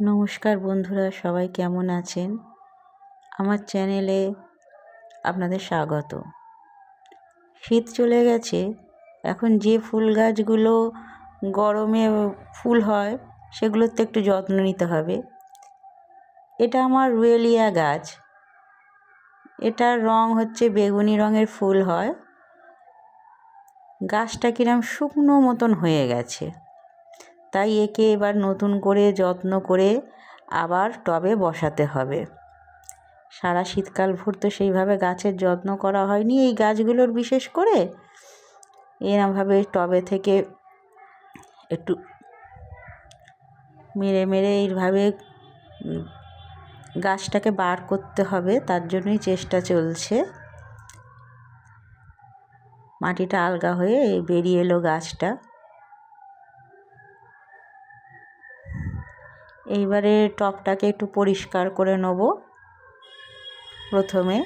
নমস্কার বন্ধুরা, সবাই কেমন আছেন? আমার চ্যানেলে আপনাদের স্বাগত। শীত চলে গেছে, এখন যে ফুল গাছগুলো গরমে ফুল হয় সেগুলোর তো একটু যত্ন নিতে হবে। এটা আমার রুয়েলিয়া গাছ। এটার রং হচ্ছে বেগুনি রঙের ফুল হয়। গাছটা কিরম শুকনো মতন হয়ে গেছে, তাই একে এবার নতুন করে যত্ন করে আবার টবে বসাতে হবে। সারা শীতকাল ভর তো সেইভাবে গাছের যত্ন করা হয়নি এই গাছগুলোর, বিশেষ করে এরমভাবে টবে থেকে একটু মেরে মেরে এইভাবে গাছটাকে বার করতে হবে, তার জন্যই চেষ্টা চলছে। মাটিটা আলগা হয়ে বেরিয়ে এলো গাছটা। এইবারে টবটাকে একটু পরিষ্কার করে নেব। প্রথমে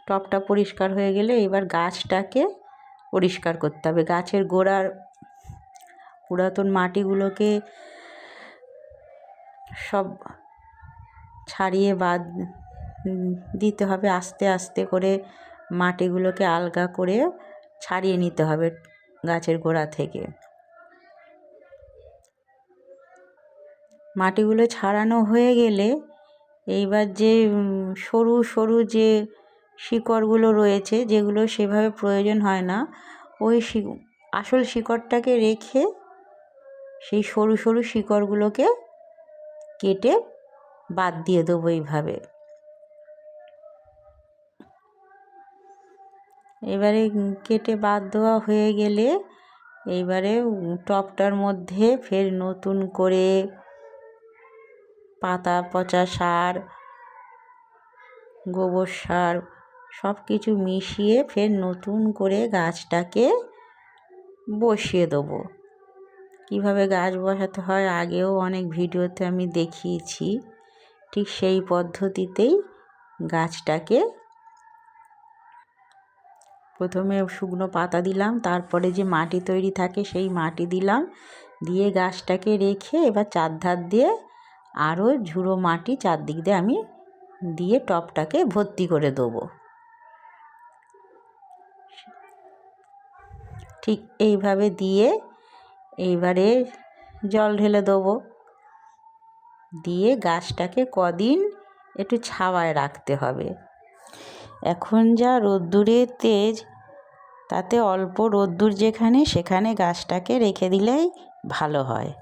টবটা পরিষ্কার হয়ে গেলে এবার গাছটাকে পরিষ্কার করতে হবে। গাছের গোড়ার পুরাতন মাটিগুলোকে সব ছাড়িয়ে বাদ দিতে হবে। আস্তে আস্তে করে মাটিগুলোকে আলগা করে ছাড়িয়ে নিতে হবে গাছের গোড়া থেকে। মাটিগুলো ছাড়ানো হয়ে গেলে এইবার যে সরু সরু যে শিকড়গুলো রয়েছে, যেগুলো সেভাবে প্রয়োজন হয় না, ওই আসল শিকড়টাকে রেখে সেই সরু সরু শিকড়গুলোকে কেটে বাদ দিয়ে দেবো এইভাবে। এবারে কেটে বাদ দেওয়া হয়ে গেলে এইবারে টবটার মধ্যে ফের নতুন করে পাতা পচা সার, গোবর সার সব কিছু মিশিয়ে ফের নতুন করে গাছটাকে বসিয়ে দেবো। কীভাবে গাছ বসাতে হয় আগেও অনেক ভিডিওতে আমি দেখিয়েছি। ঠিক সেই পদ্ধতিতেই গাছটাকে প্রথমে শুকনো পাতা দিলাম, তারপরে যে মাটি তৈরি থাকে সেই মাটি দিলাম, দিয়ে গাছটাকে রেখে এবার চারধার দিয়ে আরও ঝুড়ো মাটি চারদিক দিয়ে আমি দিয়ে টবটাকে ভর্তি করে দেবো। ঠিক এইভাবে দিয়ে এইবারে জল ঢেলে দেবো। দিয়ে গাছটাকে কদিন একটু ছাওয়ায় রাখতে হবে। এখন যা রোদ্দুরের তেজ, তাতে অল্প রোদ্দুর যেখানে সেখানে গাছটাকে রেখে দিলেই ভালো হয়।